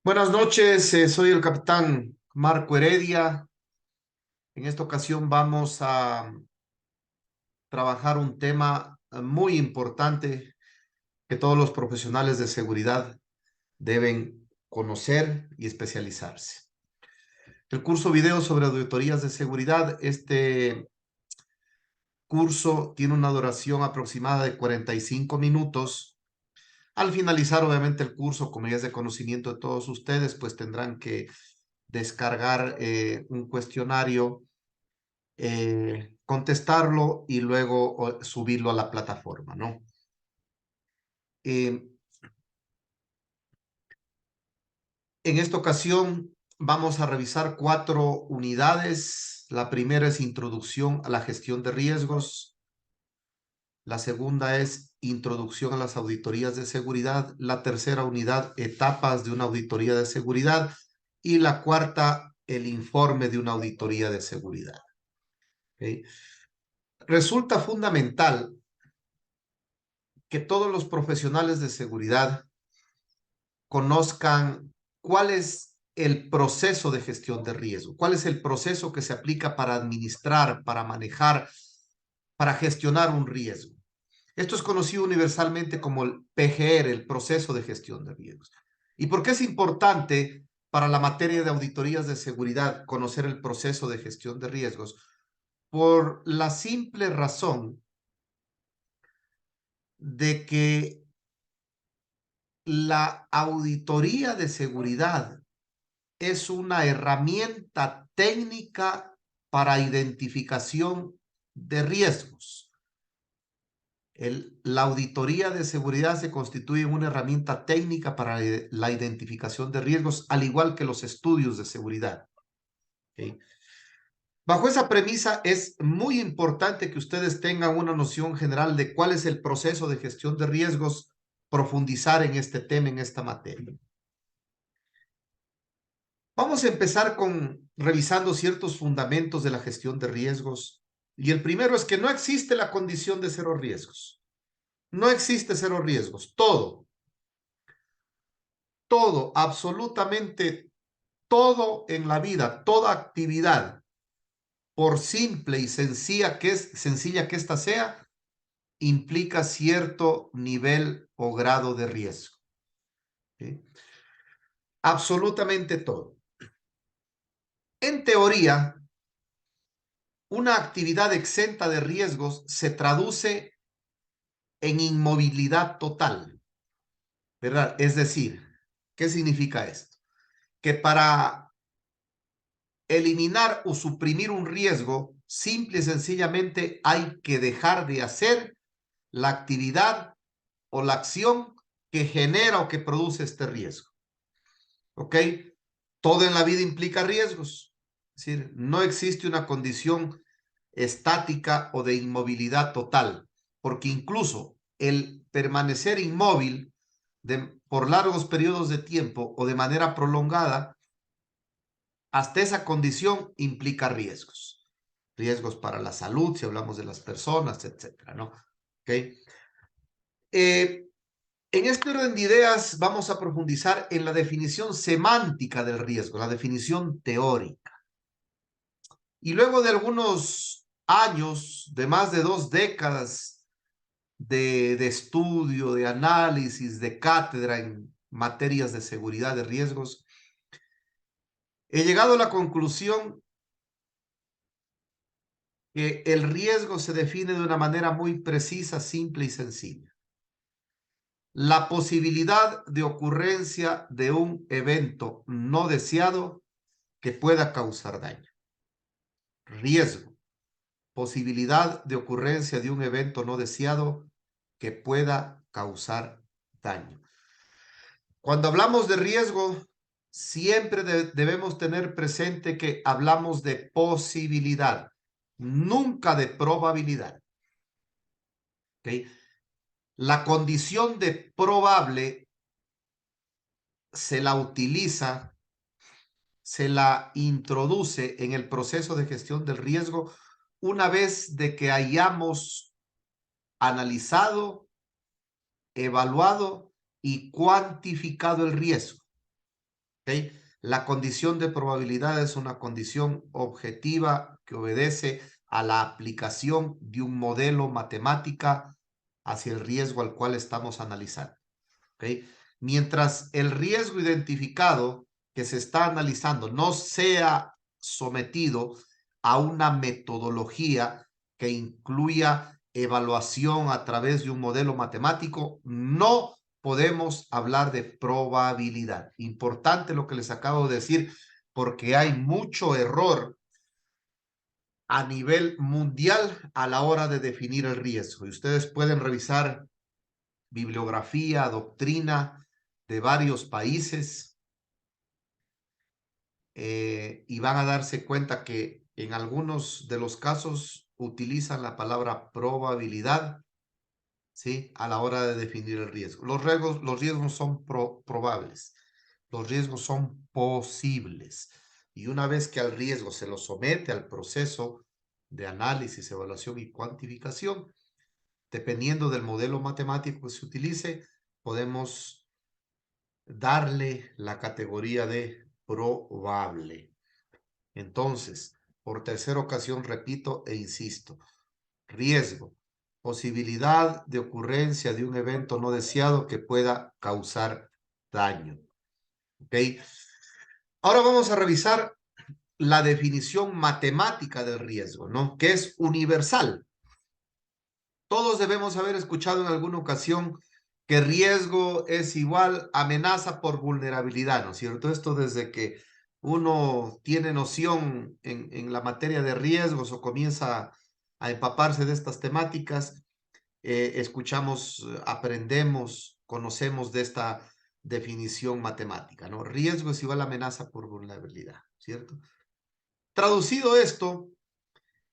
Buenas noches, soy el capitán Marco Heredia. En esta ocasión vamos a trabajar un tema muy importante que todos los profesionales de seguridad deben conocer y especializarse. El curso video sobre auditorías de seguridad, este curso tiene una duración aproximada de 45 minutos. Al finalizar, obviamente, el curso, como ya es de conocimiento de todos ustedes, pues tendrán que descargar un cuestionario, contestarlo y luego subirlo a la plataforma, ¿no? Eh, en esta ocasión vamos a revisar 4 unidades. La primera es Introducción a la Gestión de Riesgos. La segunda es Introducción a las Auditorías de Seguridad. La tercera unidad, Etapas de una auditoría de seguridad. Y la cuarta, el informe de una auditoría de seguridad. ¿Okay? Resulta fundamental que todos los profesionales de seguridad conozcan cuál es el proceso de gestión de riesgo, cuál es el proceso que se aplica para administrar, para manejar, para gestionar un riesgo. Esto es conocido universalmente como el PGR, el proceso de gestión de riesgos. ¿Y por qué es importante para la materia de auditorías de seguridad conocer el proceso de gestión de riesgos? Por la simple razón de que la auditoría de seguridad es una herramienta técnica para identificación de riesgos. La auditoría de seguridad se constituye en una herramienta técnica para la identificación de riesgos, al igual que los estudios de seguridad. ¿Okay? Bajo esa premisa, es muy importante que ustedes tengan una noción general de cuál es el proceso de gestión de riesgos, profundizar en este tema, en esta materia. Vamos a empezar con revisando ciertos fundamentos de la gestión de riesgos. Y el primero es que no existe la condición de cero riesgos. No existe cero riesgos. Todo, absolutamente todo en la vida, toda actividad, por simple y sencilla que ésta sea, implica cierto nivel o grado de riesgo. ¿Sí? Absolutamente todo. En teoría, una actividad exenta de riesgos se traduce en inmovilidad total, ¿verdad? Es decir, ¿qué significa esto? Que para eliminar o suprimir un riesgo, simple y sencillamente hay que dejar de hacer la actividad o la acción que genera o que produce este riesgo. ¿Ok? Todo en la vida implica riesgos. Es decir, no existe una condición estática o de inmovilidad total, porque incluso el permanecer inmóvil por largos periodos de tiempo o de manera prolongada, hasta esa condición implica riesgos. Riesgos para la salud, si hablamos de las personas, etcétera, ¿no? ¿Okay? En este orden de ideas vamos a profundizar en la definición semántica del riesgo, la definición teórica. Y luego de algunos años, de más de 2 décadas de estudio, de análisis, de cátedra en materias de seguridad de riesgos, he llegado a la conclusión que el riesgo se define de una manera muy precisa, simple y sencilla. La posibilidad de ocurrencia de un evento no deseado que pueda causar daño. Riesgo. Posibilidad de ocurrencia de un evento no deseado que pueda causar daño. Cuando hablamos de riesgo, siempre debemos tener presente que hablamos de posibilidad, nunca de probabilidad. ¿Okay? La condición de probable se la utiliza, se la introduce en el proceso de gestión del riesgo una vez de que hayamos analizado, evaluado y cuantificado el riesgo. ¿Ok? La condición de probabilidad es una condición objetiva que obedece a la aplicación de un modelo matemática hacia el riesgo al cual estamos analizando. ¿Ok? Mientras el riesgo identificado que se está analizando no sea sometido a una metodología que incluya evaluación a través de un modelo matemático, no podemos hablar de probabilidad. Importante lo que les acabo de decir, porque hay mucho error a nivel mundial a la hora de definir el riesgo. Y ustedes pueden revisar bibliografía, doctrina de varios países y van a darse cuenta que en algunos de los casos utilizan la palabra probabilidad, ¿sí? A la hora de definir el riesgo. Los riesgos son probables, los riesgos son posibles. Y una vez que al riesgo se lo somete al proceso de análisis, evaluación y cuantificación, dependiendo del modelo matemático que se utilice, podemos darle la categoría de probable. Entonces, por tercera ocasión, repito e insisto, riesgo, posibilidad de ocurrencia de un evento no deseado que pueda causar daño. ¿Ok? Ahora vamos a revisar la definición matemática del riesgo, ¿no? Que es universal. Todos debemos haber escuchado en alguna ocasión que riesgo es igual a amenaza por vulnerabilidad, ¿no es cierto? Esto desde que uno tiene noción en la materia de riesgos o comienza a empaparse de estas temáticas, escuchamos, aprendemos, conocemos de esta definición matemática, ¿no? Riesgo es igual a amenaza por vulnerabilidad, ¿cierto? Traducido esto,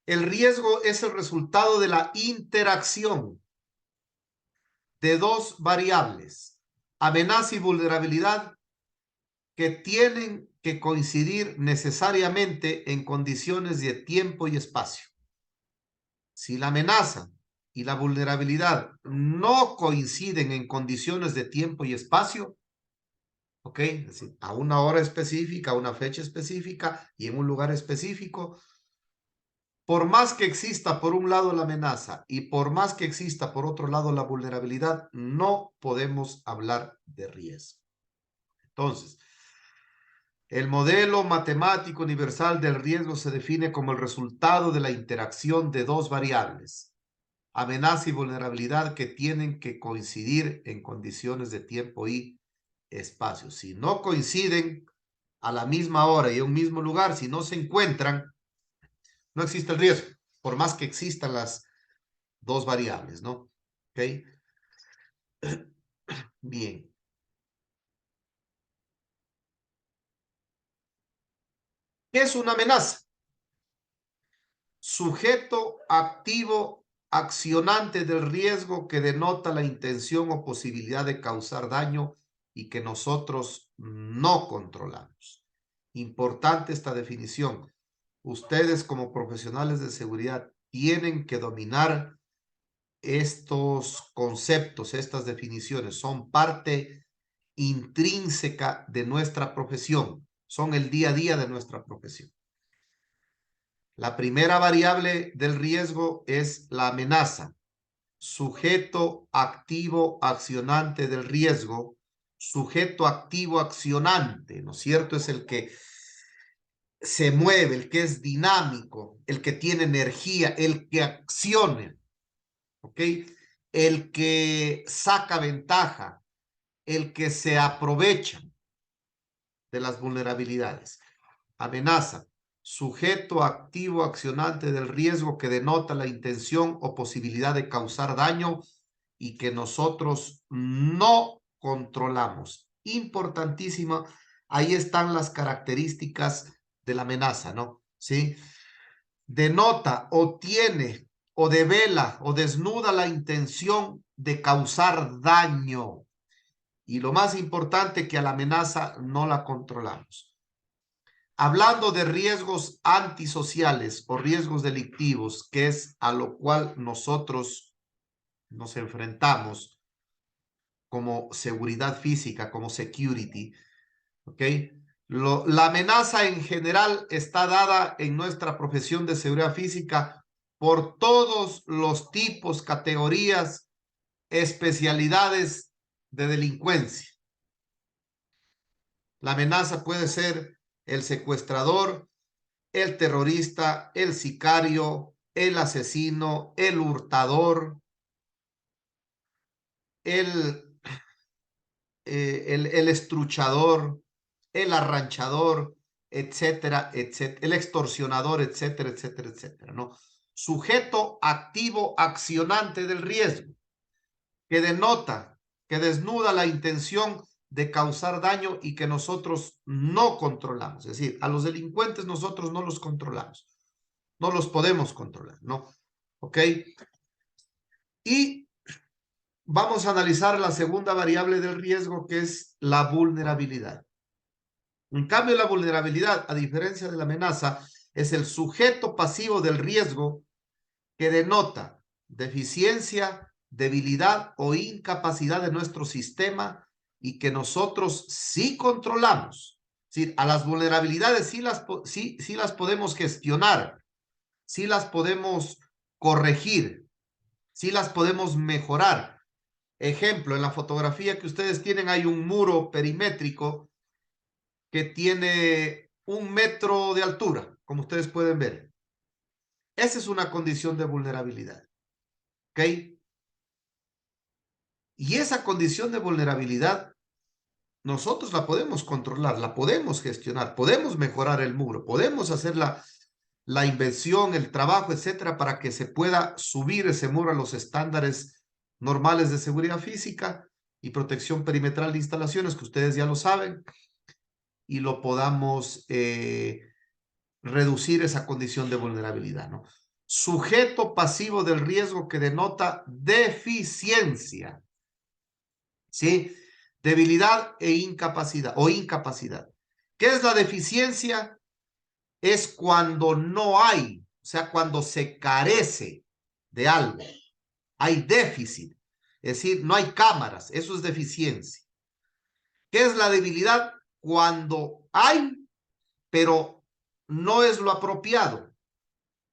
el riesgo es el resultado de la interacción de dos variables, amenaza y vulnerabilidad, que tienen que coincidir necesariamente en condiciones de tiempo y espacio. Si la amenaza y la vulnerabilidad no coinciden en condiciones de tiempo y espacio, ¿ok? Es decir, a una hora específica, a una fecha específica y en un lugar específico, por más que exista por un lado la amenaza y por más que exista por otro lado la vulnerabilidad, no podemos hablar de riesgo. Entonces, el modelo matemático universal del riesgo se define como el resultado de la interacción de dos variables, amenaza y vulnerabilidad, que tienen que coincidir en condiciones de tiempo y espacio. Si no coinciden a la misma hora y en un mismo lugar, si no se encuentran, no existe el riesgo, por más que existan las dos variables, ¿no? ¿Ok? Bien. ¿Qué es una amenaza? Sujeto activo accionante del riesgo que denota la intención o posibilidad de causar daño y que nosotros no controlamos. Importante esta definición. Ustedes como profesionales de seguridad tienen que dominar estos conceptos, estas definiciones. Son parte intrínseca de nuestra profesión. Son el día a día de nuestra profesión. La primera variable del riesgo es la amenaza. Sujeto activo accionante del riesgo. Sujeto activo accionante, ¿no es cierto? Es el que se mueve, el que es dinámico, el que tiene energía, el que acciona, ¿ok? El que saca ventaja, el que se aprovecha de las vulnerabilidades. Amenaza, sujeto activo accionante del riesgo que denota la intención o posibilidad de causar daño y que nosotros no controlamos. Importantísima, ahí están las características de la amenaza, ¿no? ¿Sí? Denota o tiene o devela o desnuda la intención de causar daño. Y lo más importante, que a la amenaza no la controlamos. Hablando de riesgos antisociales o riesgos delictivos, que es a lo cual nosotros nos enfrentamos como seguridad física, como security, ¿ok? La amenaza en general está dada en nuestra profesión de seguridad física por todos los tipos, categorías, especialidades de delincuencia. La amenaza puede ser el secuestrador, el terrorista, el sicario, el asesino, el hurtador, el estruchador, el arranchador, etcétera, etcétera, el extorsionador, etcétera, etcétera, etcétera, ¿no? Sujeto activo accionante del riesgo, que denota, que desnuda la intención de causar daño y que nosotros no controlamos. Es decir, a los delincuentes nosotros no los controlamos, no los podemos controlar, ¿no? ¿Ok? Y vamos a analizar la segunda variable del riesgo, que es la vulnerabilidad. En cambio, la vulnerabilidad, a diferencia de la amenaza, es el sujeto pasivo del riesgo que denota deficiencia, debilidad o incapacidad de nuestro sistema y que nosotros sí controlamos. Es decir, a las vulnerabilidades sí las podemos gestionar, sí las podemos corregir, sí las podemos mejorar. Ejemplo, en la fotografía que ustedes tienen hay un muro perimétrico que tiene 1 metro de altura, como ustedes pueden ver. Esa es una condición de vulnerabilidad. ¿Ok? Y esa condición de vulnerabilidad nosotros la podemos controlar, la podemos gestionar, podemos mejorar el muro, podemos hacer la inversión, el trabajo, etcétera, para que se pueda subir ese muro a los estándares normales de seguridad física y protección perimetral de instalaciones, que ustedes ya lo saben, y lo podamos reducir esa condición de vulnerabilidad, ¿no? Sujeto pasivo del riesgo que denota deficiencia, ¿sí? Debilidad e incapacidad o incapacidad. ¿Qué es la deficiencia? Es cuando no hay, o sea, cuando se carece de algo. Hay déficit, es decir, no hay cámaras, eso es deficiencia. ¿Qué es la debilidad? Cuando hay, pero no es lo apropiado,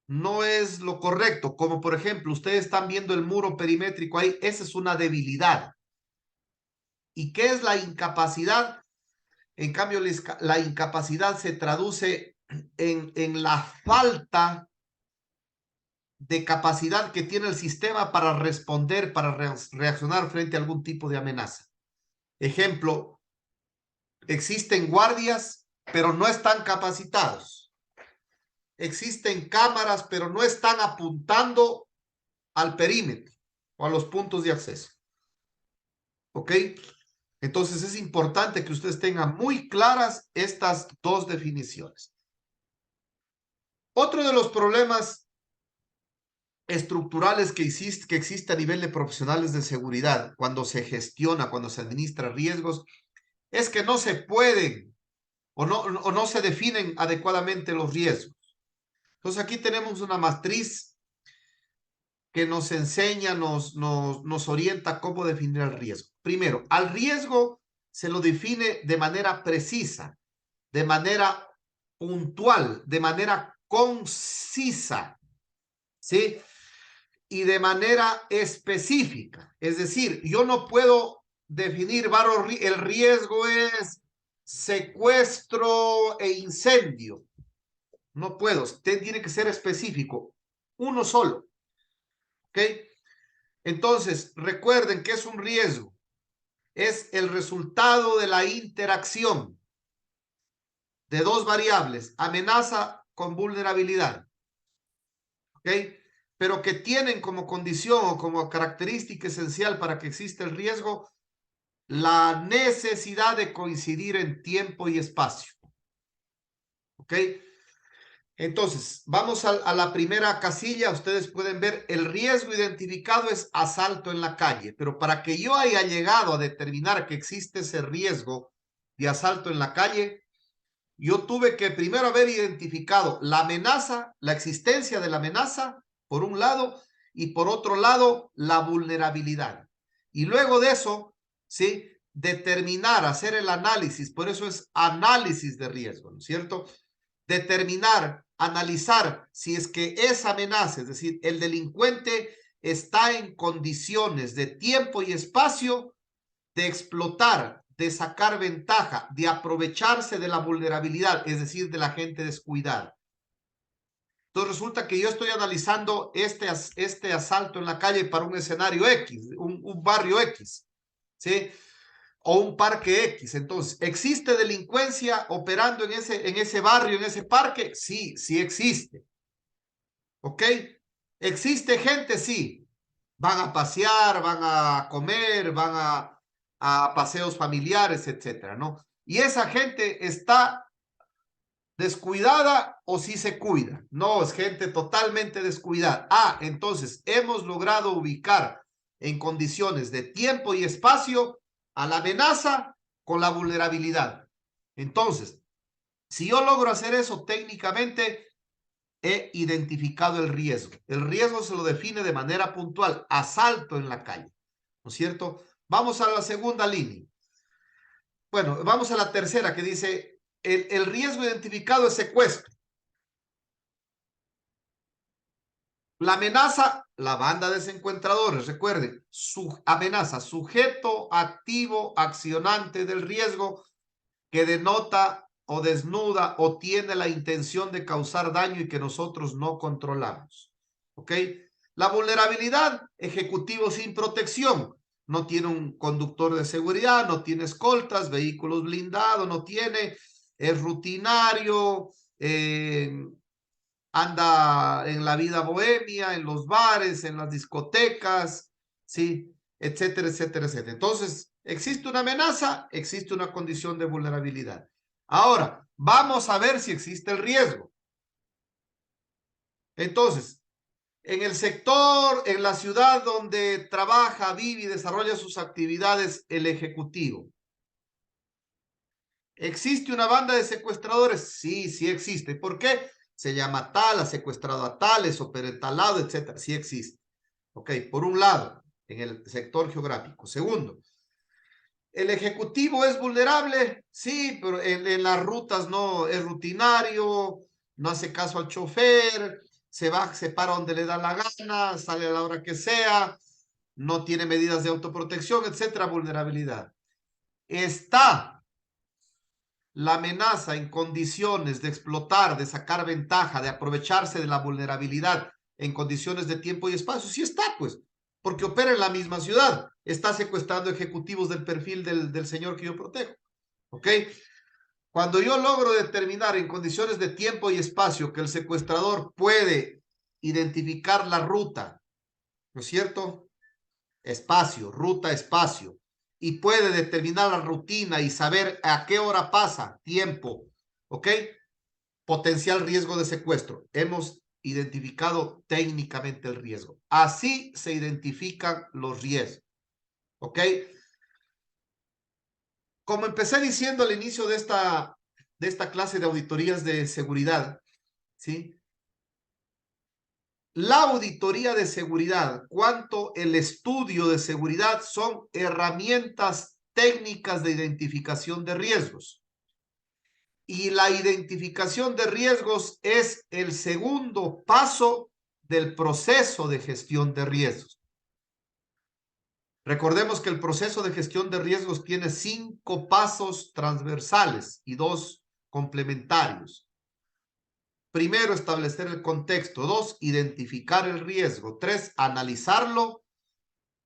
no es lo correcto, como por ejemplo, ustedes están viendo el muro perimétrico ahí, esa es una debilidad. ¿Y qué es la incapacidad? En cambio, la incapacidad se traduce en la falta de capacidad que tiene el sistema para responder, para reaccionar frente a algún tipo de amenaza. Ejemplo, existen guardias, pero no están capacitados. Existen cámaras, pero no están apuntando al perímetro o a los puntos de acceso. ¿Ok? Entonces es importante que ustedes tengan muy claras estas dos definiciones. Otro de los problemas estructurales que existe a nivel de profesionales de seguridad cuando se gestiona, cuando se administra riesgos, es que no se pueden o no se definen adecuadamente los riesgos. Entonces aquí tenemos una matriz que nos enseña, nos orienta cómo definir el riesgo. Primero, al riesgo se lo define de manera precisa, de manera puntual, de manera concisa, ¿sí? Y de manera específica. Es decir, yo no puedo definir, el riesgo es secuestro e incendio. No puedo, usted tiene que ser específico, uno solo. ¿Ok? Entonces, recuerden que es un riesgo. Es el resultado de la interacción de dos variables, amenaza con vulnerabilidad. ¿Ok? Pero que tienen como condición o como característica esencial para que exista el riesgo la necesidad de coincidir en tiempo y espacio. ¿Ok? Entonces, vamos a la primera casilla. Ustedes pueden ver, el riesgo identificado es asalto en la calle, pero para que yo haya llegado a determinar que existe ese riesgo de asalto en la calle, yo tuve que primero haber identificado la amenaza, la existencia de la amenaza, por un lado, y por otro lado, la vulnerabilidad. Y luego de eso, ¿sí? determinar, hacer el análisis, por eso es análisis de riesgo, ¿no es cierto? Determinar, analizar si es que esa amenaza, es decir, el delincuente está en condiciones de tiempo y espacio de explotar, de sacar ventaja, de aprovecharse de la vulnerabilidad, es decir, de la gente descuidada. Entonces resulta que yo estoy analizando este asalto en la calle para un escenario X, un barrio X, ¿sí? O un parque X. Entonces, ¿existe delincuencia operando en ese barrio, en ese parque? Sí, sí existe. ¿Ok? ¿Existe gente? Sí. Van a pasear, van a comer, van a paseos familiares, etcétera, ¿no? Y esa gente está descuidada o sí se cuida. No, es gente totalmente descuidada. Ah, entonces hemos logrado ubicar en condiciones de tiempo y espacio a la amenaza con la vulnerabilidad. Entonces, si yo logro hacer eso técnicamente, he identificado el riesgo. El riesgo se lo define de manera puntual, asalto en la calle, ¿no es cierto? Vamos a la segunda línea. Bueno, vamos a la tercera que dice, el riesgo identificado es secuestro. La amenaza, la banda de secuestradores, recuerden, su amenaza, sujeto activo, accionante del riesgo que denota o desnuda o tiene la intención de causar daño y que nosotros no controlamos. ¿Ok? La vulnerabilidad, ejecutivo sin protección. No tiene un conductor de seguridad, no tiene escoltas, vehículos blindados, no tiene, es rutinario, anda en la vida bohemia, en los bares, en las discotecas, ¿sí? Etcétera, etcétera, etcétera. Entonces, existe una amenaza, existe una condición de vulnerabilidad. Ahora, vamos a ver si existe el riesgo. Entonces, en el sector, en la ciudad donde trabaja, vive y desarrolla sus actividades, el ejecutivo. ¿Existe una banda de secuestradores? Sí, sí existe. ¿Por qué? Se llama tal, ha secuestrado a tales, opera en tal lado, etcétera. Sí existe. Ok, por un lado, en el sector geográfico. Segundo, ¿el ejecutivo es vulnerable? Sí, pero en las rutas no es rutinario, no hace caso al chofer, se para donde le da la gana, sale a la hora que sea, no tiene medidas de autoprotección, etcétera, vulnerabilidad. Está la amenaza en condiciones de explotar, de sacar ventaja, de aprovecharse de la vulnerabilidad en condiciones de tiempo y espacio, sí está, pues, porque opera en la misma ciudad, está secuestrando ejecutivos del perfil del señor que yo protejo, ¿ok? Cuando yo logro determinar en condiciones de tiempo y espacio que el secuestrador puede identificar la ruta, ¿no es cierto? Espacio, ruta, espacio, y puede determinar la rutina y saber a qué hora pasa, tiempo, ¿ok? Potencial riesgo de secuestro. Hemos identificado técnicamente el riesgo. Así se identifican los riesgos, ¿ok? Como empecé diciendo al inicio de esta clase de auditorías de seguridad, ¿sí? La auditoría de seguridad, cuanto el estudio de seguridad son herramientas técnicas de identificación de riesgos. Y la identificación de riesgos es el segundo paso del proceso de gestión de riesgos. Recordemos que el proceso de gestión de riesgos tiene 5 pasos transversales y 2 complementarios. Primero, establecer el contexto. 2, identificar el riesgo. 3, analizarlo.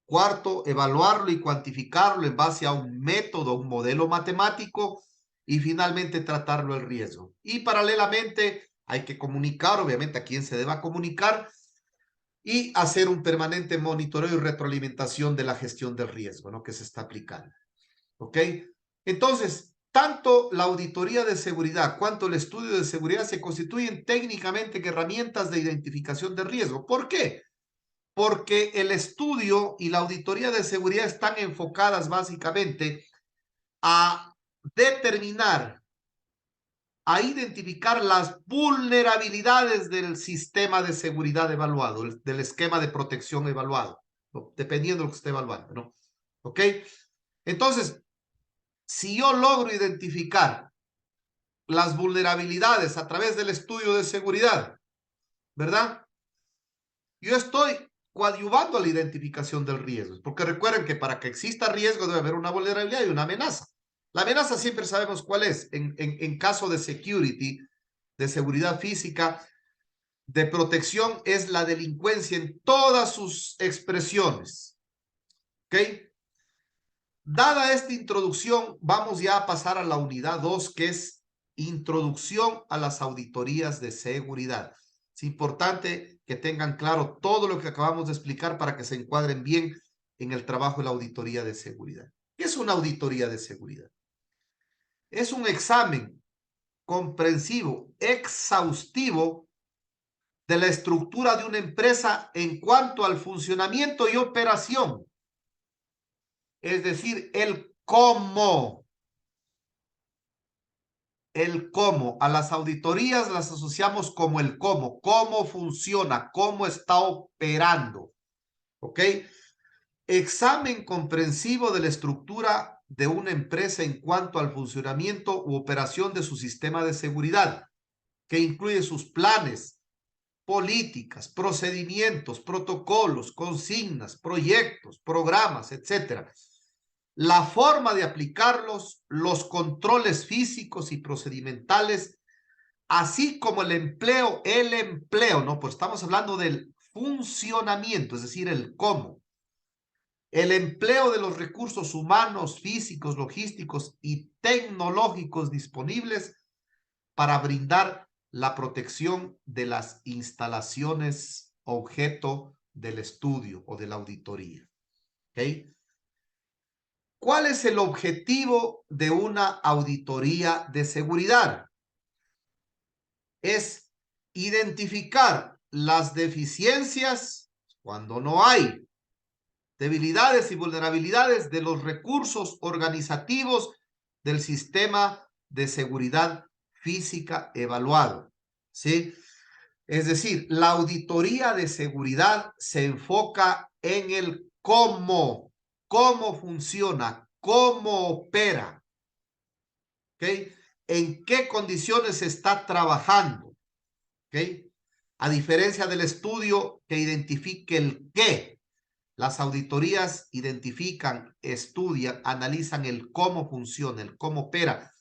4, evaluarlo y cuantificarlo en base a un método, un modelo matemático. Y finalmente, tratarlo el riesgo. Y paralelamente, hay que comunicar, obviamente, a quién se deba comunicar y hacer un permanente monitoreo y retroalimentación de la gestión del riesgo, ¿no? Que se está aplicando. ¿Ok? Entonces, tanto la auditoría de seguridad cuanto el estudio de seguridad se constituyen técnicamente en herramientas de identificación de riesgo. ¿Por qué? Porque el estudio y la auditoría de seguridad están enfocadas básicamente a determinar, a identificar las vulnerabilidades del sistema de seguridad evaluado, del esquema de protección evaluado, ¿no? Dependiendo de lo que esté evaluando, ¿no? ¿Ok? Entonces, Si yo logro identificar las vulnerabilidades a través del estudio de seguridad, ¿verdad? Yo estoy coadyuvando a la identificación del riesgo, porque recuerden que para que exista riesgo debe haber una vulnerabilidad y una amenaza. La amenaza siempre sabemos cuál es. En caso de security, de seguridad física, de protección, es la delincuencia en todas sus expresiones. ¿Ok? Dada esta introducción, vamos ya a pasar a la unidad 2, que es introducción a las auditorías de seguridad. Es importante que tengan claro todo lo que acabamos de explicar para que se encuadren bien en el trabajo de la auditoría de seguridad. ¿Qué es una auditoría de seguridad? Es un examen comprensivo, exhaustivo de la estructura de una empresa en cuanto al funcionamiento y operación. Es decir, el cómo. El cómo. A las auditorías las asociamos como el cómo funciona, cómo está operando. ¿Ok? Examen comprensivo de la estructura de una empresa en cuanto al funcionamiento u operación de su sistema de seguridad, que incluye sus planes, políticas, procedimientos, protocolos, consignas, proyectos, programas, etcétera. La forma de aplicarlos, los controles físicos y procedimentales, así como el empleo, ¿no? Pues estamos hablando del funcionamiento, es decir, el cómo. El empleo de los recursos humanos, físicos, logísticos y tecnológicos disponibles para brindar la protección de las instalaciones objeto del estudio o de la auditoría. ¿Ok? ¿Cuál es el objetivo de una auditoría de seguridad? Es identificar las deficiencias cuando no hay, debilidades y vulnerabilidades de los recursos organizativos del sistema de seguridad física evaluado, ¿sí? Es decir, la auditoría de seguridad se enfoca en el cómo funciona, cómo opera, ¿ok? En qué condiciones se está trabajando, ¿ok? A diferencia del estudio que identifique el qué, las auditorías identifican, estudian, analizan el cómo funciona, el cómo opera.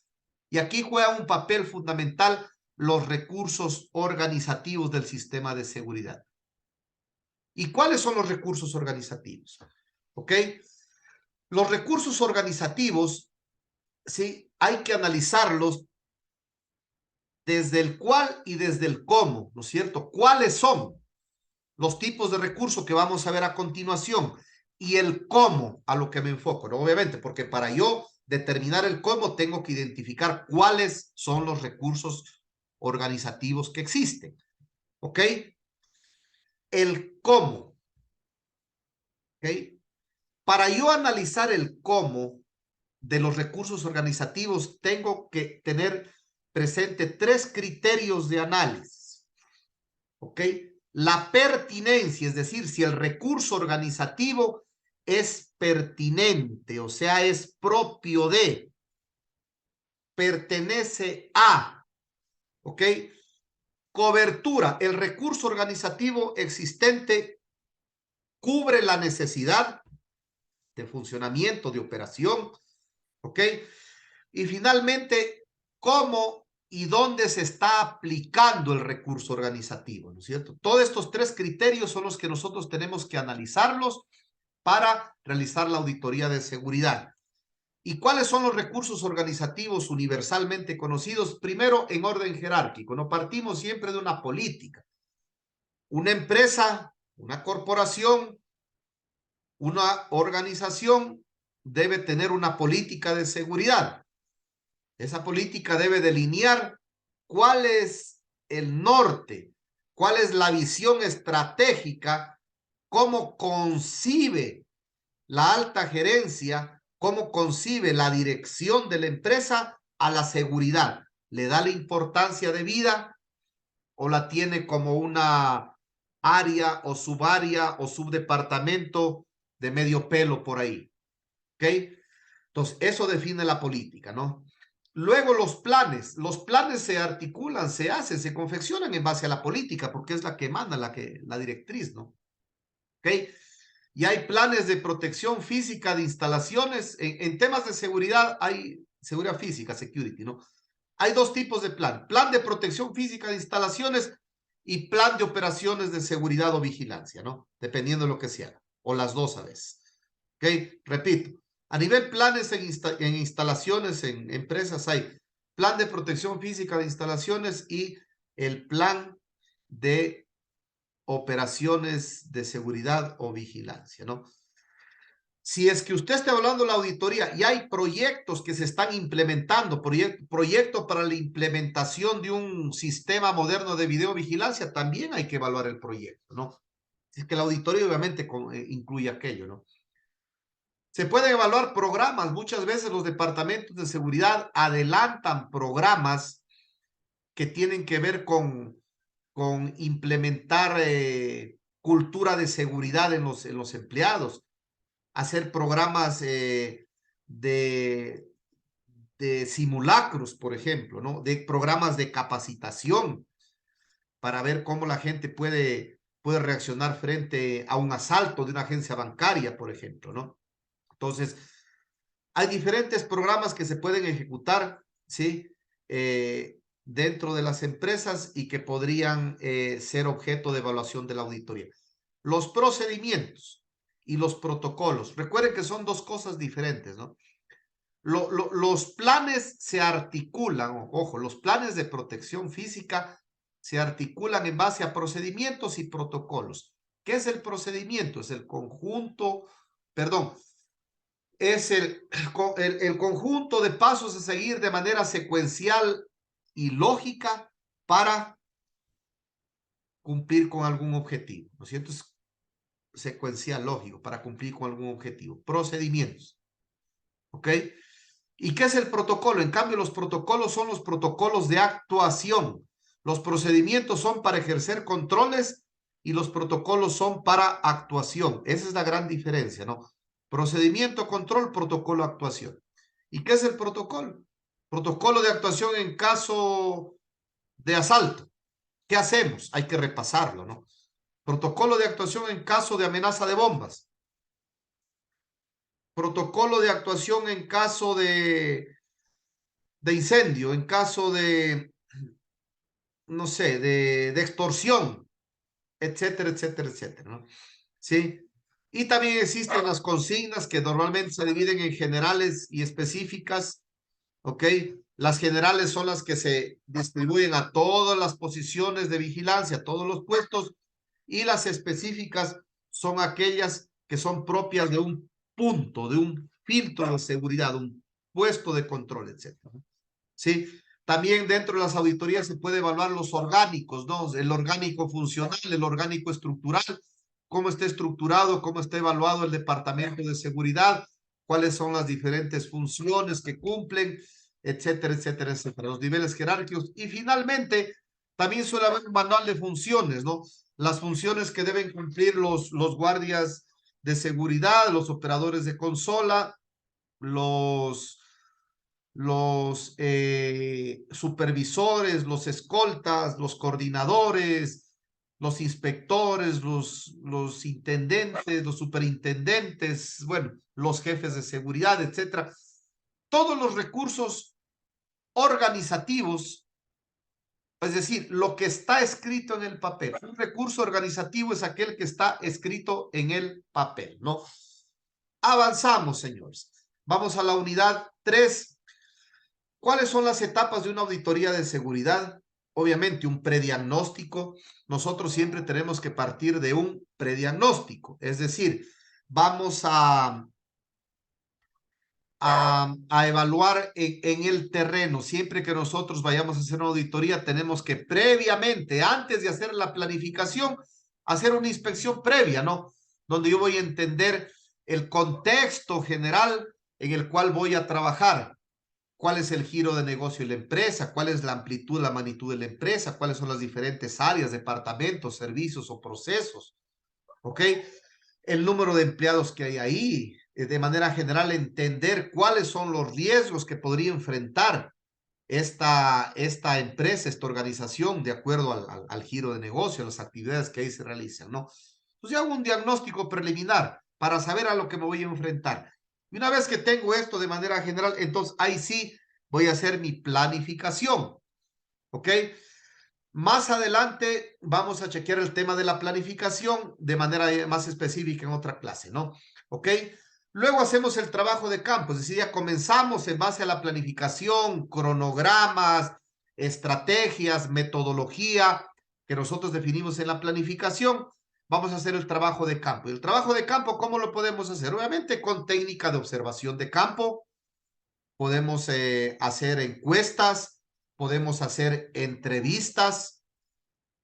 Y aquí juega un papel fundamental los recursos organizativos del sistema de seguridad. ¿Y cuáles son los recursos organizativos? ¿Ok? Los recursos organizativos, sí, hay que analizarlos desde el cuál y desde el cómo, ¿no es cierto? ¿Cuáles son los tipos de recursos que vamos a ver a continuación? Y el cómo, a lo que me enfoco, ¿no? Obviamente, porque para yo determinar el cómo tengo que identificar cuáles son los recursos organizativos que existen. ¿Ok? El cómo. ¿Ok? Para yo analizar el cómo de los recursos organizativos, tengo que tener presente 3 criterios de análisis. ¿Ok? La pertinencia, es decir, si el recurso organizativo es pertinente, o sea, es propio de, pertenece a, ¿ok? Cobertura, el recurso organizativo existente cubre la necesidad de funcionamiento, de operación, ¿ok? Y finalmente, cómo y dónde se está aplicando el recurso organizativo, ¿no es cierto? Todos estos 3 criterios son los que nosotros tenemos que analizarlos para realizar la auditoría de seguridad. ¿Y cuáles son los recursos organizativos universalmente conocidos? Primero, en orden jerárquico. No partimos siempre de una política. Una empresa, una corporación, una organización debe tener una política de seguridad. Esa política debe delinear cuál es el norte, cuál es la visión estratégica, cómo concibe la alta gerencia, cómo concibe la dirección de la empresa a la seguridad. ¿Le da la importancia de vida o la tiene como una área o subárea o subdepartamento de medio pelo por ahí? ¿Ok? Entonces, eso define la política, ¿no? Luego los planes se articulan, se hacen, se confeccionan en base a la política, porque es la que manda, la directriz, ¿no? ¿Ok? Y hay planes de protección física de instalaciones. En temas de seguridad hay seguridad física, security, ¿no? Hay dos tipos de plan. Plan de protección física de instalaciones y plan de operaciones de seguridad o vigilancia, ¿no? Dependiendo de lo que se haga. O las dos a veces. ¿Ok? Repito. A nivel planes en instalaciones, en empresas, hay plan de protección física de instalaciones y el plan de operaciones de seguridad o vigilancia, ¿no? Si es que usted está hablando de la auditoría y hay proyectos que se están implementando, proyecto para la implementación de un sistema moderno de videovigilancia, también hay que evaluar el proyecto, ¿no? Es que la auditoría obviamente incluye aquello, ¿no? Se pueden evaluar programas. Muchas veces los departamentos de seguridad adelantan programas que tienen que ver con implementar cultura de seguridad en los empleados, hacer programas de simulacros, por ejemplo, ¿no? De programas de capacitación para ver cómo la gente puede reaccionar frente a un asalto de una agencia bancaria, por ejemplo, ¿no? Entonces, hay diferentes programas que se pueden ejecutar, ¿sí? Dentro de las empresas y que podrían ser objeto de evaluación de la auditoría. Los procedimientos y los protocolos. Recuerden que son dos cosas diferentes, ¿no? Los planes se articulan, ojo, los planes de protección física se articulan en base a procedimientos y protocolos. ¿Qué es el procedimiento? Es el conjunto, perdón, es el conjunto de pasos a seguir de manera secuencial y lógica para cumplir con algún objetivo, ¿no es cierto? Es secuencial, lógico, para cumplir con algún objetivo. Procedimientos, ¿ok? ¿Y qué es el protocolo? En cambio, los protocolos son los protocolos de actuación. Los procedimientos son para ejercer controles y los protocolos son para actuación. Esa es la gran diferencia, ¿no? Procedimiento, control, protocolo, actuación. ¿Y qué es el protocolo? Protocolo de actuación en caso de asalto. ¿Qué hacemos? Hay que repasarlo, ¿no? Protocolo de actuación en caso de amenaza de bombas. Protocolo de actuación en caso de incendio, en caso de, no sé, de extorsión, etcétera, etcétera, etcétera, ¿no? ¿Sí? Y también existen las consignas que normalmente se dividen en generales y específicas, ¿ok? Las generales son las que se distribuyen a todas las posiciones de vigilancia, a todos los puestos, y las específicas son aquellas que son propias de un punto, de un filtro de seguridad, un puesto de control, etcétera. ¿Sí? También dentro de las auditorías se puede evaluar los orgánicos, ¿no? El orgánico funcional, el orgánico estructural, cómo está estructurado, cómo está evaluado el departamento de seguridad, cuáles son las diferentes funciones que cumplen, etcétera, etcétera, etcétera, los niveles jerárquicos. Y finalmente, también suele haber un manual de funciones, ¿no? Las funciones que deben cumplir los guardias de seguridad, los operadores de consola, los supervisores, los escoltas, los coordinadores, los inspectores, los intendentes, los superintendentes, bueno, los jefes de seguridad, etcétera. Todos los recursos organizativos, es decir, lo que está escrito en el papel. Un recurso organizativo es aquel que está escrito en el papel, ¿no? Avanzamos, señores. Vamos a la unidad 3. ¿Cuáles son las etapas de una auditoría de seguridad? Obviamente, un prediagnóstico. Nosotros siempre tenemos que partir de un prediagnóstico, es decir, vamos a evaluar en el terreno. Siempre que nosotros vayamos a hacer una auditoría, tenemos que previamente, antes de hacer la planificación, hacer una inspección previa, ¿no? Donde yo voy a entender el contexto general en el cual voy a trabajar. ¿Cuál es el giro de negocio de la empresa? ¿Cuál es la amplitud, la magnitud de la empresa? ¿Cuáles son las diferentes áreas, departamentos, servicios o procesos? ¿Ok? El número de empleados que hay ahí, de manera general, entender cuáles son los riesgos que podría enfrentar esta empresa, esta organización, de acuerdo al giro de negocio, a las actividades que ahí se realizan, ¿no? Entonces, yo hago un diagnóstico preliminar para saber a lo que me voy a enfrentar. Y una vez que tengo esto de manera general, entonces ahí sí voy a hacer mi planificación, ¿ok? Más adelante vamos a chequear el tema de la planificación de manera más específica en otra clase, ¿no? ¿Ok? Luego hacemos el trabajo de campo, es decir, ya comenzamos en base a la planificación, cronogramas, estrategias, metodología que nosotros definimos en la planificación. Vamos a hacer el trabajo de campo. Y el trabajo de campo, ¿cómo lo podemos hacer? Obviamente con técnica de observación de campo, podemos hacer encuestas, podemos hacer entrevistas,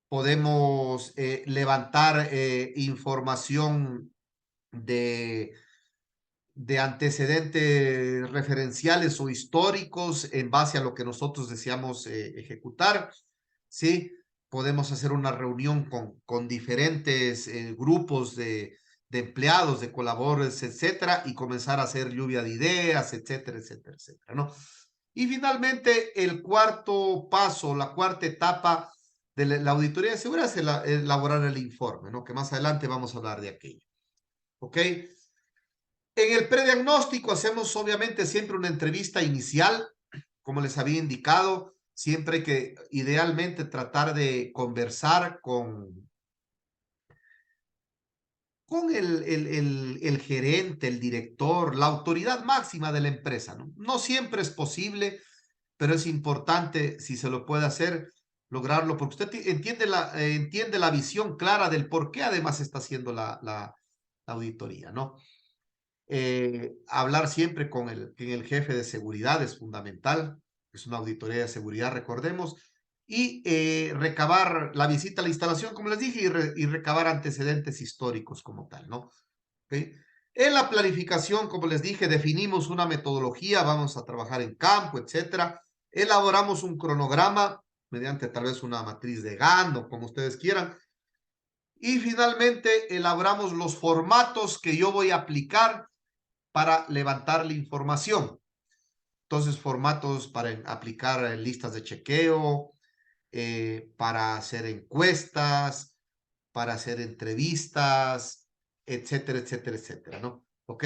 podemos levantar información de, de antecedentes referenciales o históricos en base a lo que nosotros deseamos ejecutar, ¿sí? Podemos hacer una reunión con diferentes grupos de empleados, de colaboradores, etcétera, y comenzar a hacer lluvia de ideas, etcétera, etcétera, etcétera, ¿no? Y finalmente, el cuarto paso, la cuarta etapa de la auditoría de seguridad es elaborar el informe, ¿no? Que más adelante vamos a hablar de aquello. ¿Ok? En el prediagnóstico hacemos obviamente siempre una entrevista inicial, como les había indicado, siempre hay que idealmente tratar de conversar con el gerente, el director, la autoridad máxima de la empresa, ¿no? No siempre es posible, pero es importante, si se lo puede hacer, lograrlo, porque usted entiende la visión clara del por qué además está haciendo la auditoría, ¿no? Hablar siempre con el jefe de seguridad es fundamental, es una auditoría de seguridad, recordemos, y recabar la visita a la instalación, como les dije, y recabar antecedentes históricos como tal, ¿no? ¿Okay? En la planificación, como les dije, definimos una metodología, vamos a trabajar en campo, etcétera. Elaboramos un cronograma mediante tal vez una matriz de Gantt o como ustedes quieran. Y finalmente elaboramos los formatos que yo voy a aplicar para levantar la información. Entonces, formatos para aplicar listas de chequeo, para hacer encuestas, para hacer entrevistas, etcétera, etcétera, etcétera, ¿no? ¿Ok?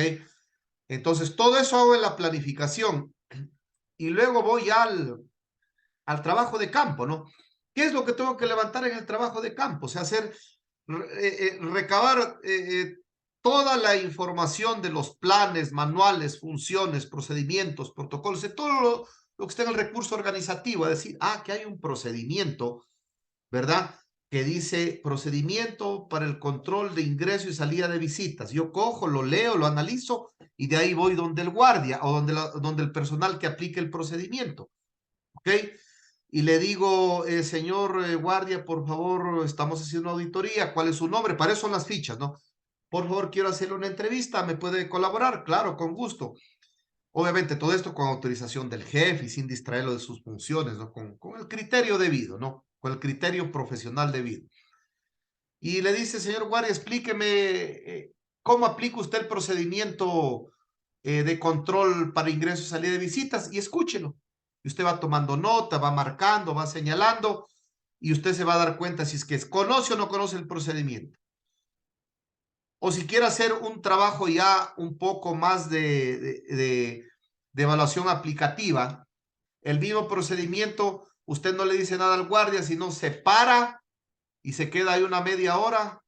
Entonces, todo eso hago en la planificación y luego voy al trabajo de campo, ¿no? ¿Qué es lo que tengo que levantar en el trabajo de campo? O sea, recabar toda la información de los planes, manuales, funciones, procedimientos, protocolos, de todo lo que está en el recurso organizativo, es decir, que hay un procedimiento, ¿verdad? Que dice procedimiento para el control de ingreso y salida de visitas. Yo cojo, lo leo, lo analizo y de ahí voy donde el guardia o donde el personal que aplique el procedimiento. ¿Ok? Y le digo, señor guardia, por favor, estamos haciendo una auditoría, ¿cuál es su nombre? Para eso son las fichas, ¿no? Por favor, quiero hacerle una entrevista, ¿me puede colaborar? Claro, con gusto. Obviamente, todo esto con autorización del jefe y sin distraerlo de sus funciones, ¿no? Con el criterio debido, ¿no? Con el criterio profesional debido. Y le dice, señor guardia, explíqueme cómo aplica usted el procedimiento de control para ingresos y salida de visitas y escúchelo. Y usted va tomando nota, va marcando, va señalando y usted se va a dar cuenta si es que conoce o no conoce el procedimiento. O si quiere hacer un trabajo ya un poco más de evaluación aplicativa, el mismo procedimiento, usted no le dice nada al guardia, sino se para y se queda ahí una media hora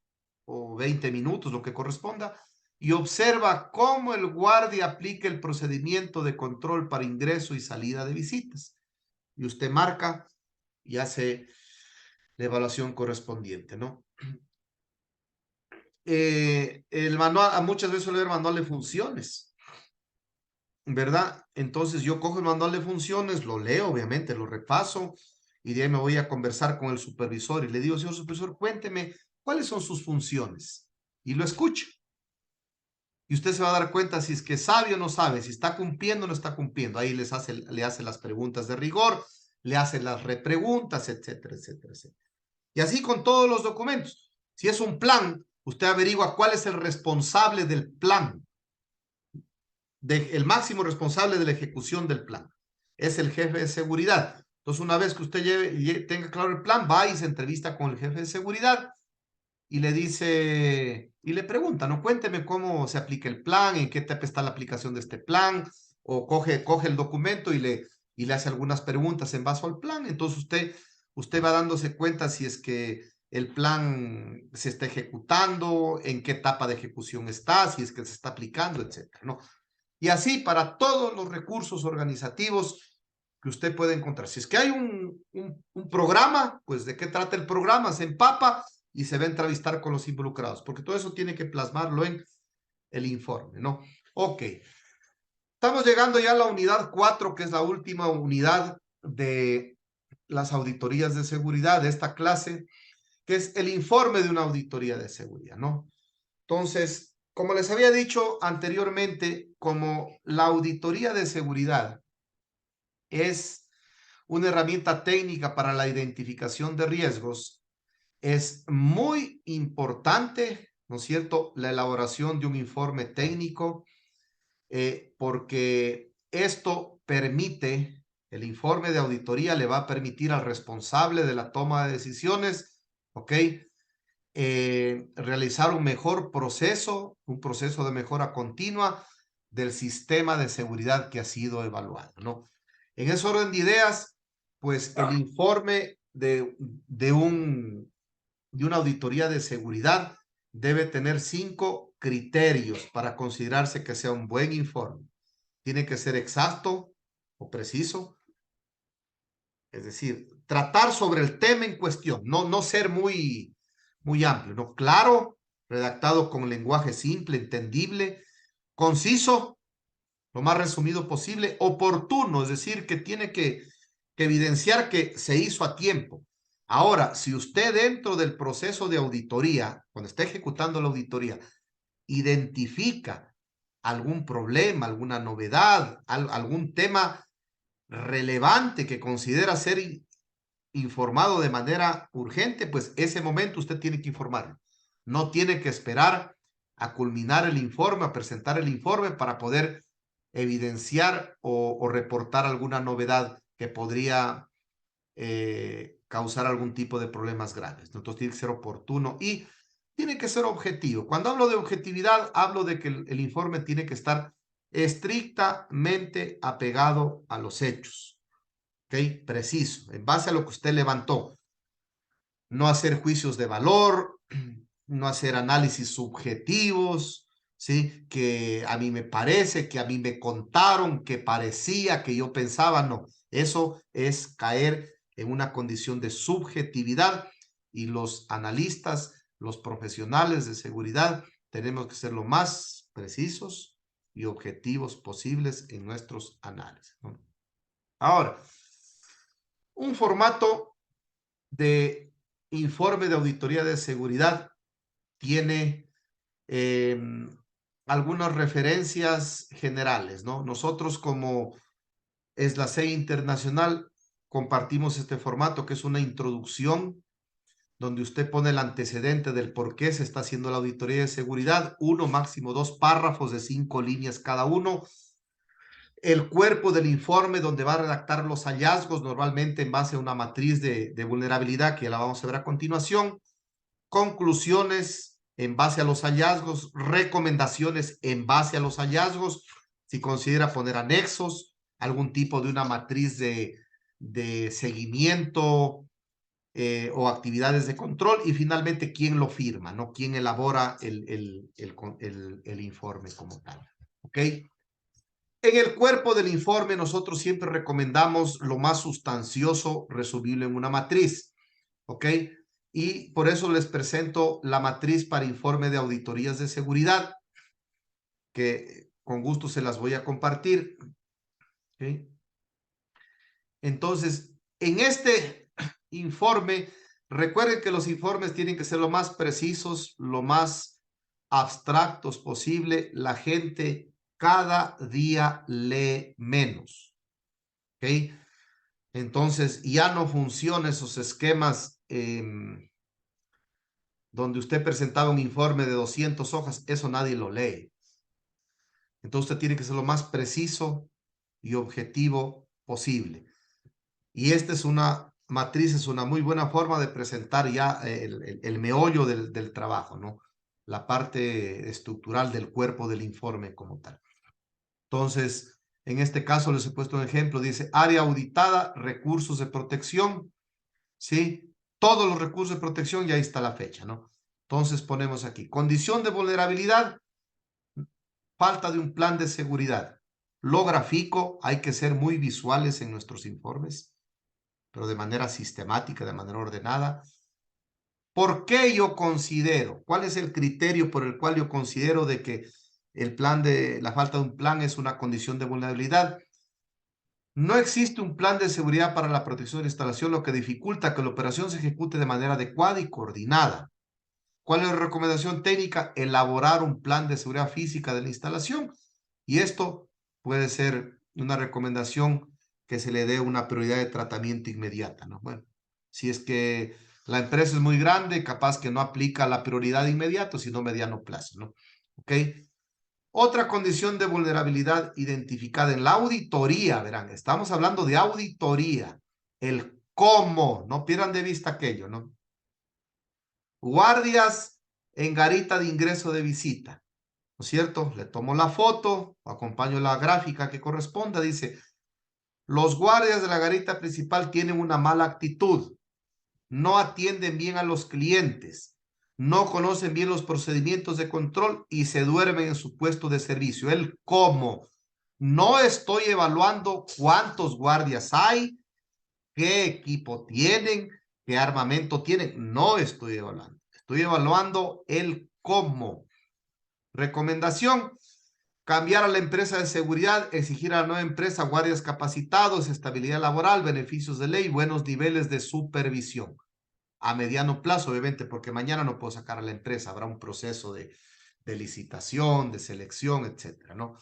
o 20 minutos, lo que corresponda, y observa cómo el guardia aplica el procedimiento de control para ingreso y salida de visitas. Y usted marca y hace la evaluación correspondiente, ¿no? El manual, muchas veces suele haber manual de funciones, ¿verdad? Entonces yo cojo el manual de funciones, lo leo, obviamente, lo repaso, y de ahí me voy a conversar con el supervisor y le digo, señor supervisor, cuénteme cuáles son sus funciones. Y lo escucho. Y usted se va a dar cuenta si es que sabe o no sabe, si está cumpliendo o no está cumpliendo. Ahí le hace las preguntas de rigor, le hace las repreguntas, etcétera, etcétera, etcétera. Y así con todos los documentos. Si es un plan, usted averigua cuál es el responsable del plan. el máximo responsable de la ejecución del plan. Es el jefe de seguridad. Entonces, una vez que usted tenga claro el plan, va y se entrevista con el jefe de seguridad y le dice, y le pregunta, ¿no? Cuénteme cómo se aplica el plan, en qué etapa está la aplicación de este plan, o coge el documento y le hace algunas preguntas en base al plan. Entonces usted va dándose cuenta si es que el plan se está ejecutando, en qué etapa de ejecución está, si es que se está aplicando, etcétera, ¿no? Y así para todos los recursos organizativos que usted puede encontrar. Si es que hay un programa, pues de qué trata el programa, se empapa y se va a entrevistar con los involucrados, porque todo eso tiene que plasmarlo en el informe, ¿no? Ok. Estamos llegando ya a la unidad 4, que es la última unidad de las auditorías de seguridad de esta clase, que es el informe de una auditoría de seguridad, ¿no? Entonces, como les había dicho anteriormente, como la auditoría de seguridad es una herramienta técnica para la identificación de riesgos, es muy importante, ¿no es cierto?, la elaboración de un informe técnico, porque esto permite, el informe de auditoría le va a permitir al responsable de la toma de decisiones, ¿ok?, realizar un mejor proceso, un proceso de mejora continua del sistema de seguridad que ha sido evaluado, ¿no? En ese orden de ideas, pues el informe de una auditoría de seguridad debe tener 5 criterios para considerarse que sea un buen informe. Tiene que ser exacto o preciso, es decir, tratar sobre el tema en cuestión, no ser muy amplio, ¿no? Claro, redactado con lenguaje simple, entendible, conciso, lo más resumido posible, oportuno, es decir, que tiene que evidenciar que se hizo a tiempo. Ahora, si usted dentro del proceso de auditoría, cuando está ejecutando la auditoría, identifica algún problema, alguna novedad, algún tema relevante que considera ser informado de manera urgente, pues ese momento usted tiene que informarlo. No tiene que esperar a culminar el informe, a presentar el informe para poder evidenciar o reportar alguna novedad que podría causar algún tipo de problemas graves. Entonces tiene que ser oportuno y tiene que ser objetivo. Cuando hablo de objetividad, hablo de que el informe tiene que estar estrictamente apegado a los hechos. ¿Ok? Preciso, en base a lo que usted levantó. No hacer juicios de valor, no hacer análisis subjetivos, ¿sí? Que a mí me parece, que a mí me contaron, que parecía, que yo pensaba, no. Eso es caer en una condición de subjetividad y los analistas, los profesionales de seguridad, tenemos que ser lo más precisos y objetivos posibles en nuestros análisis, ¿no? Ahora, un formato de informe de auditoría de seguridad tiene algunas referencias generales, ¿no? Nosotros como SLACEI Internacional compartimos este formato que es una introducción donde usted pone el antecedente del por qué se está haciendo la auditoría de seguridad, 1, máximo 2 párrafos de 5 líneas cada uno, el cuerpo del informe donde va a redactar los hallazgos, normalmente en base a una matriz de vulnerabilidad que la vamos a ver a continuación, conclusiones en base a los hallazgos, recomendaciones en base a los hallazgos, si considera poner anexos, algún tipo de una matriz de seguimiento o actividades de control, y finalmente quién lo firma, ¿no? Quién elabora el informe como tal, ¿ok? En el cuerpo del informe nosotros siempre recomendamos lo más sustancioso resumible en una matriz, ¿ok? Y por eso les presento la matriz para informe de auditorías de seguridad, que con gusto se las voy a compartir, ¿ok? Entonces, en este informe, recuerden que los informes tienen que ser lo más precisos, lo más abstractos posible. La gente cada día lee menos, ¿ok? Entonces, ya no funcionan esos esquemas donde usted presentaba un informe de 200 hojas, eso nadie lo lee. Entonces usted tiene que ser lo más preciso y objetivo posible. Y esta es una matriz, es una muy buena forma de presentar ya el meollo del trabajo, ¿no? La parte estructural del cuerpo del informe como tal. Entonces, en este caso les he puesto un ejemplo, dice área auditada, recursos de protección, ¿sí? Todos los recursos de protección y ahí está la fecha, ¿no? Entonces ponemos aquí, condición de vulnerabilidad, falta de un plan de seguridad. Lo grafico, hay que ser muy visuales en nuestros informes, pero de manera sistemática, de manera ordenada. ¿Por qué yo considero? ¿Cuál es el criterio por el cual yo considero de que la falta de un plan es una condición de vulnerabilidad? No existe un plan de seguridad para la protección de la instalación, lo que dificulta que la operación se ejecute de manera adecuada y coordinada. ¿Cuál es la recomendación técnica? Elaborar un plan de seguridad física de la instalación. Y esto puede ser una recomendación que se le dé una prioridad de tratamiento inmediata, ¿no? Bueno, si es que la empresa es muy grande, capaz que no aplica la prioridad inmediata, sino mediano plazo, ¿no? ¿Ok? Otra condición de vulnerabilidad identificada en la auditoría, verán, estamos hablando de auditoría, el cómo, no pierdan de vista aquello, ¿no? Guardias en garita de ingreso de visita, ¿no es cierto? Le tomo la foto, acompaño la gráfica que corresponda, dice, los guardias de la garita principal tienen una mala actitud, no atienden bien a los clientes, no conocen bien los procedimientos de control y se duermen en su puesto de servicio. El cómo. No estoy evaluando cuántos guardias hay, qué equipo tienen, qué armamento tienen. No estoy evaluando. Estoy evaluando el cómo. Recomendación. Cambiar a la empresa de seguridad, exigir a la nueva empresa guardias capacitados, estabilidad laboral, beneficios de ley, buenos niveles de supervisión. A mediano plazo, obviamente, porque mañana no puedo sacar a la empresa, habrá un proceso de licitación, de selección, etcétera, ¿no?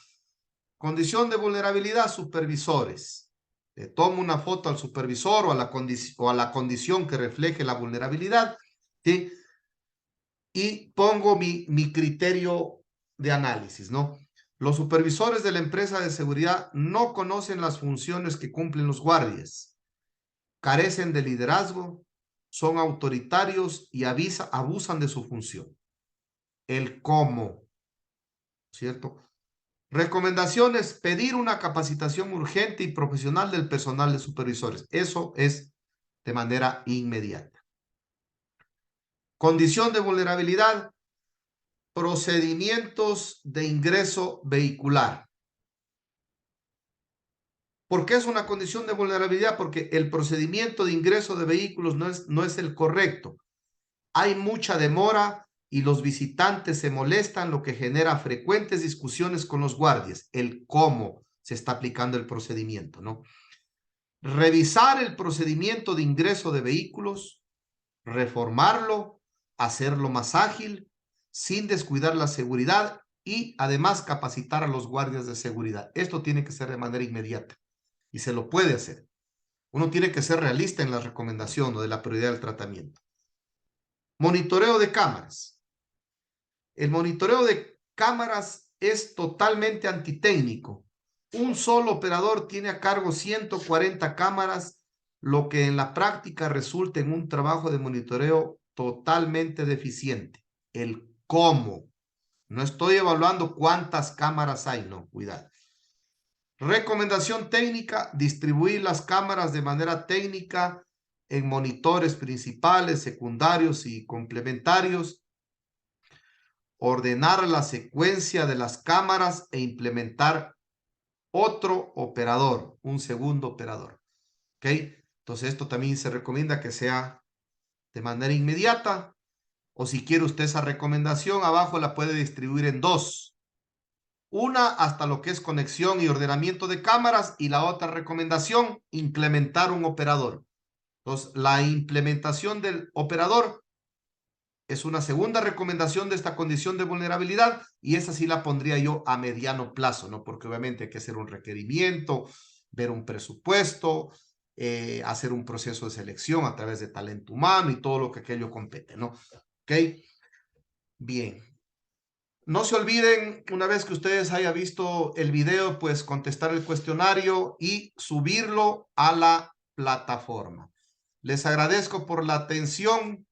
Condición de vulnerabilidad, supervisores. Le tomo una foto al supervisor o a la condición que refleje la vulnerabilidad, ¿sí? Y pongo mi criterio de análisis, ¿no? Los supervisores de la empresa de seguridad no conocen las funciones que cumplen los guardias, carecen de liderazgo, son autoritarios y abusan de su función. El cómo, ¿cierto? Recomendaciones, pedir una capacitación urgente y profesional del personal de supervisores. Eso es de manera inmediata. Condición de vulnerabilidad, procedimientos de ingreso vehicular. ¿Por qué es una condición de vulnerabilidad? Porque el procedimiento de ingreso de vehículos no es el correcto. Hay mucha demora y los visitantes se molestan, lo que genera frecuentes discusiones con los guardias, el cómo se está aplicando el procedimiento, ¿no? Revisar el procedimiento de ingreso de vehículos, reformarlo, hacerlo más ágil, sin descuidar la seguridad y además capacitar a los guardias de seguridad. Esto tiene que ser de manera inmediata y se lo puede hacer. Uno tiene que ser realista en la recomendación o de la prioridad del tratamiento. Monitoreo de cámaras. El monitoreo de cámaras es totalmente antitécnico. Un solo operador tiene a cargo 140 cámaras, lo que en la práctica resulta en un trabajo de monitoreo totalmente deficiente. El cómo. No estoy evaluando cuántas cámaras hay, no, cuidado. Recomendación técnica, distribuir las cámaras de manera técnica en monitores principales, secundarios y complementarios, ordenar la secuencia de las cámaras e implementar otro operador, un segundo operador. ¿Ok? Entonces esto también se recomienda que sea de manera inmediata, o si quiere usted esa recomendación, abajo la puede distribuir en dos. Una hasta lo que es conexión y ordenamiento de cámaras y la otra recomendación, implementar un operador. Entonces, la implementación del operador es una segunda recomendación de esta condición de vulnerabilidad y esa sí la pondría yo a mediano plazo, ¿no? Porque obviamente hay que hacer un requerimiento, ver un presupuesto, hacer un proceso de selección a través de talento humano y todo lo que aquello compete, ¿no? ¿Ok? Bien. No se olviden, una vez que ustedes hayan visto el video, pues contestar el cuestionario y subirlo a la plataforma. Les agradezco por la atención.